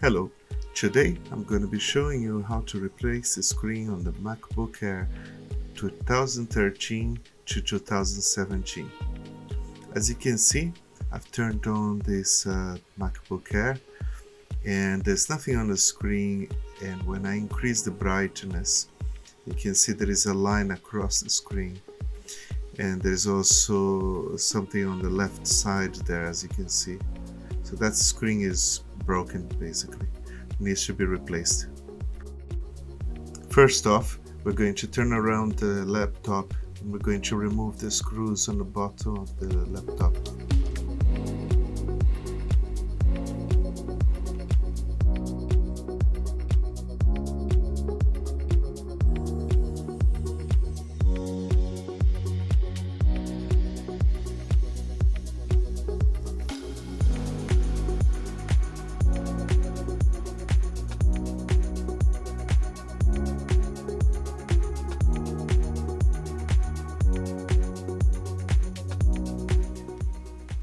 Hello, today I'm going to be showing you how to replace the screen on the MacBook Air 2013 to 2017. As you can see, I've turned on this MacBook Air and there's nothing on the screen, and when I increase the brightness you can see there is a line across the screen, and there's also something on the left side there, as you can see. So that screen is broken, basically. It needs to be replaced. First off, we're going to turn around the laptop and we're going to remove the screws on the bottom of the laptop.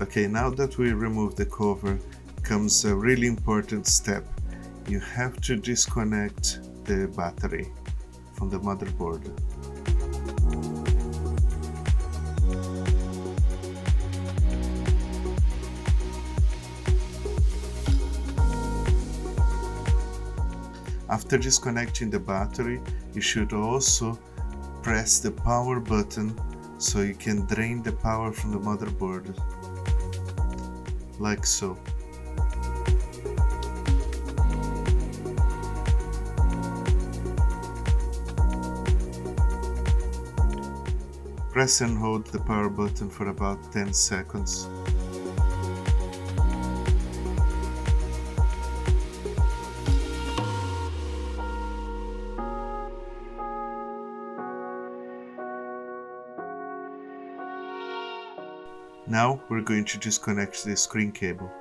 Okay, now that we remove the cover, comes a really important step. You have to disconnect the battery from the motherboard. After disconnecting the battery, you should also press the power button so you can drain the power from the motherboard. Like so. Press and hold the power button for about 10 seconds. Now we're going to disconnect the screen cable.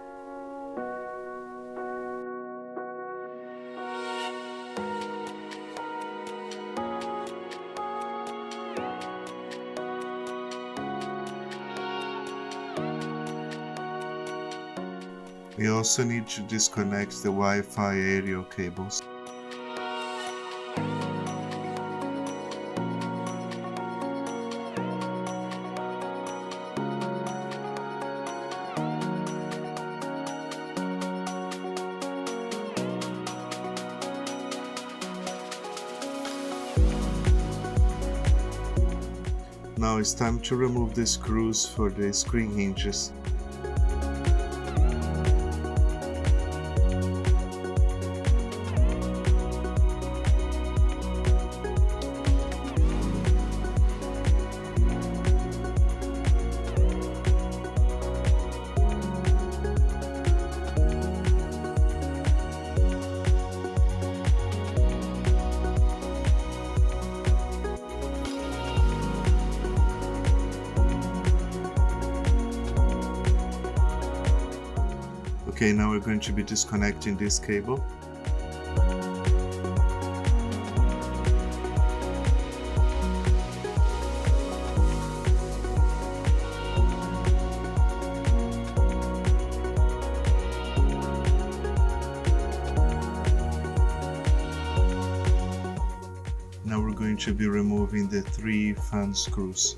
We also need to disconnect the Wi-Fi aerial cables. Now it's time to remove the screws for the screen hinges. Okay, now we're going to be disconnecting this cable. Now we're going to be removing the 3 fan screws.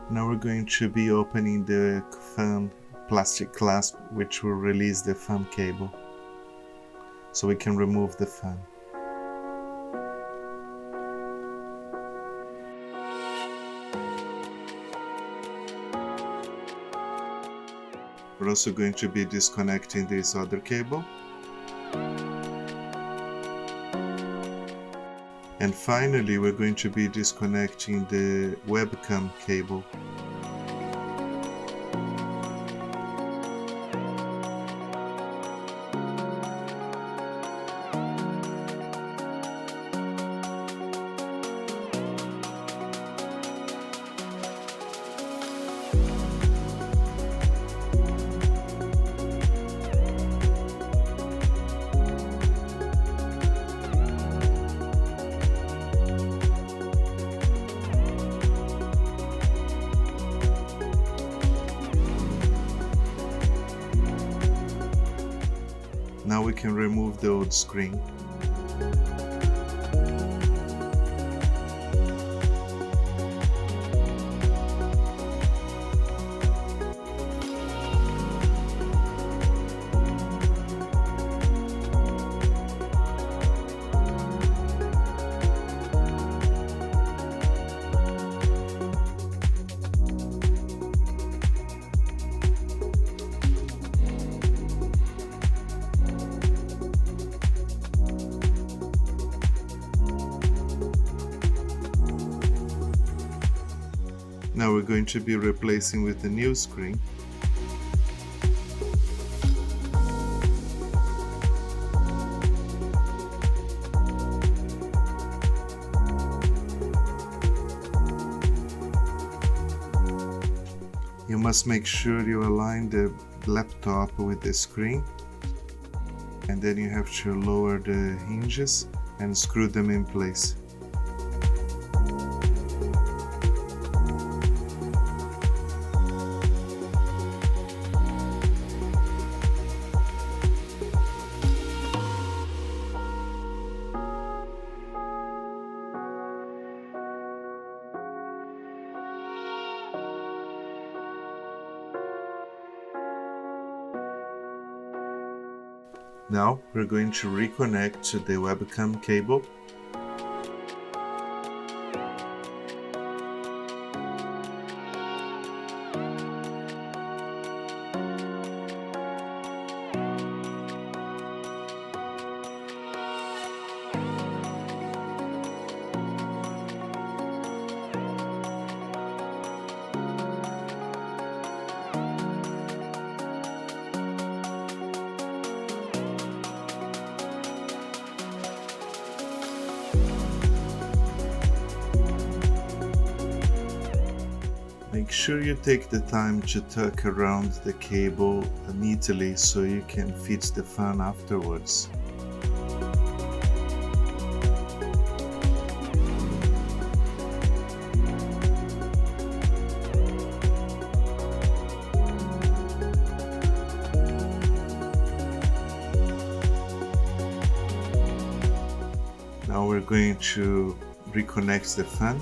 Now we're going to be opening the fan plastic clasp, which will release the fan cable, so we can remove the fan. We're also going to be disconnecting this other cable. And finally, we're going to be disconnecting the webcam cable. Now we can remove the old screen. Now we're going to be replacing with the new screen. You must make sure you align the laptop with the screen, and then you have to lower the hinges and screw them in place. Now we're going to reconnect to the webcam cable. Make sure you take the time to tuck around the cable neatly so you can fit the fan afterwards. Now we're going to reconnect the fan.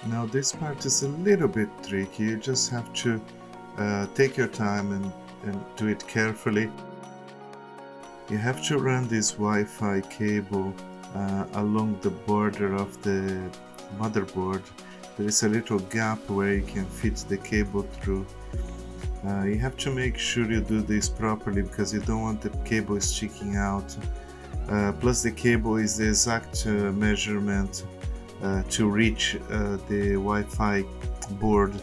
Now this part is a little bit tricky. You just have to take your time and do it carefully. You have to run this Wi-Fi cable along the border of the motherboard. There is a little gap where you can fit the cable through. You have to make sure you do this properly because you don't want the cable sticking out. Plus the cable is the exact measurement to reach the Wi-Fi board.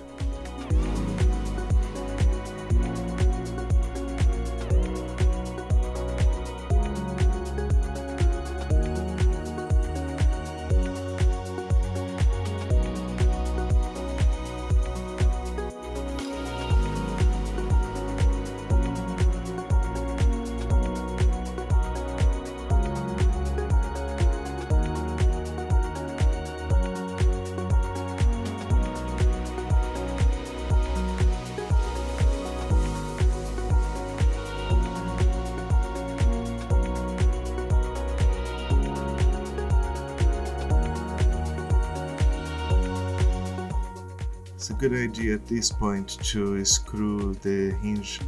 It's a good idea at this point to screw the hinge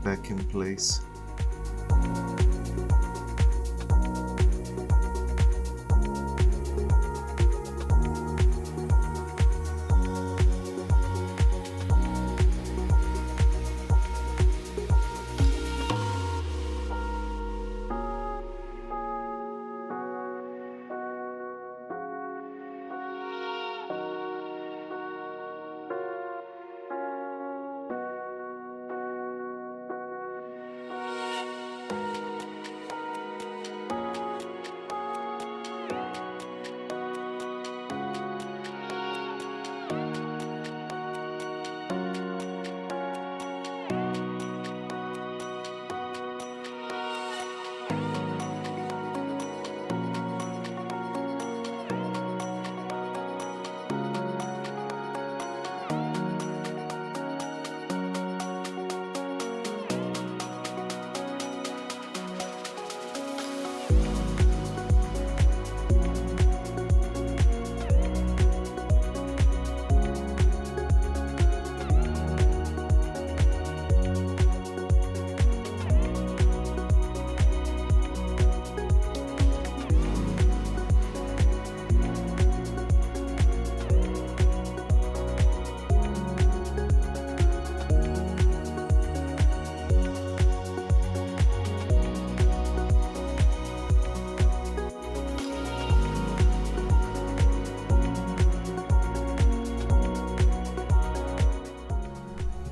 back in place.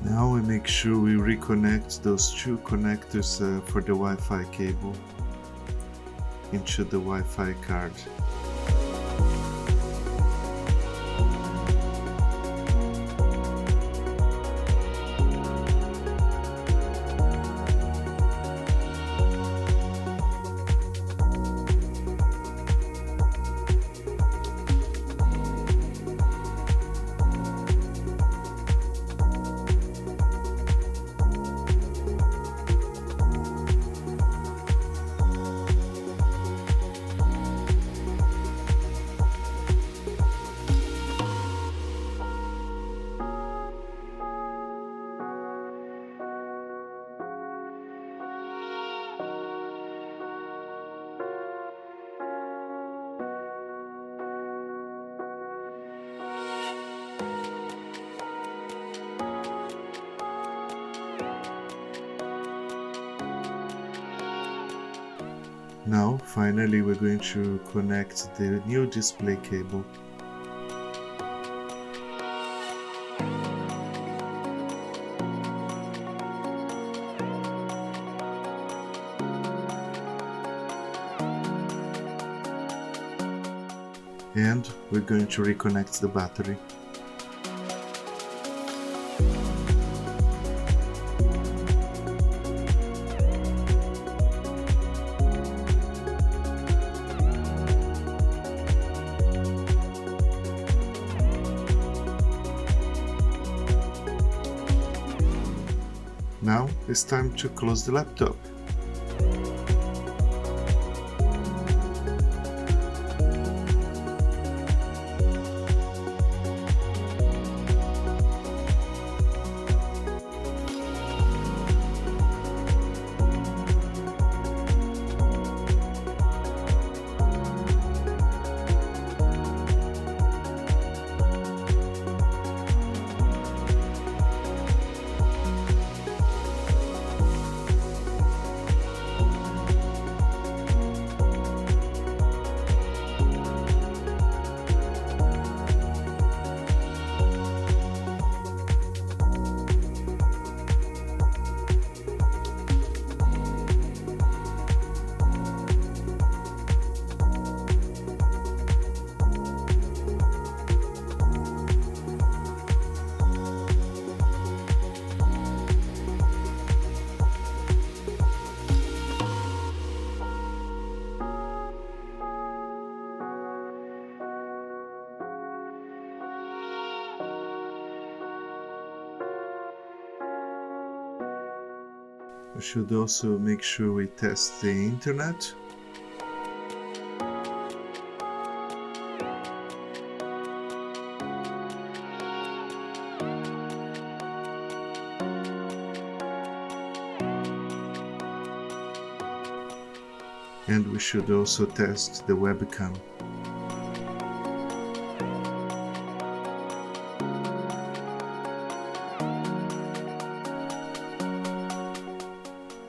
Now we make sure we reconnect those two connectors for the Wi-Fi cable into the Wi-Fi card. Now, finally, we're going to connect the new display cable. And we're going to reconnect the battery. Now it's time to close the laptop. We should also make sure we test the internet. and we should also test the webcam.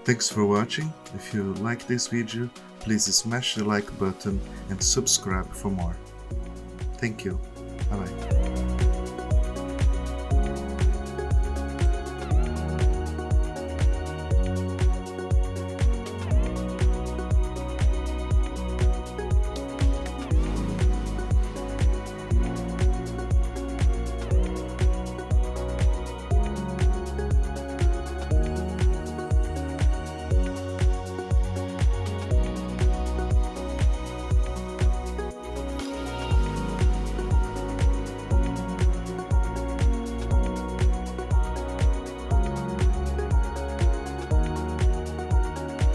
Thanks for watching. If you like this video, please smash the like button and subscribe for more. Thank you. Bye bye.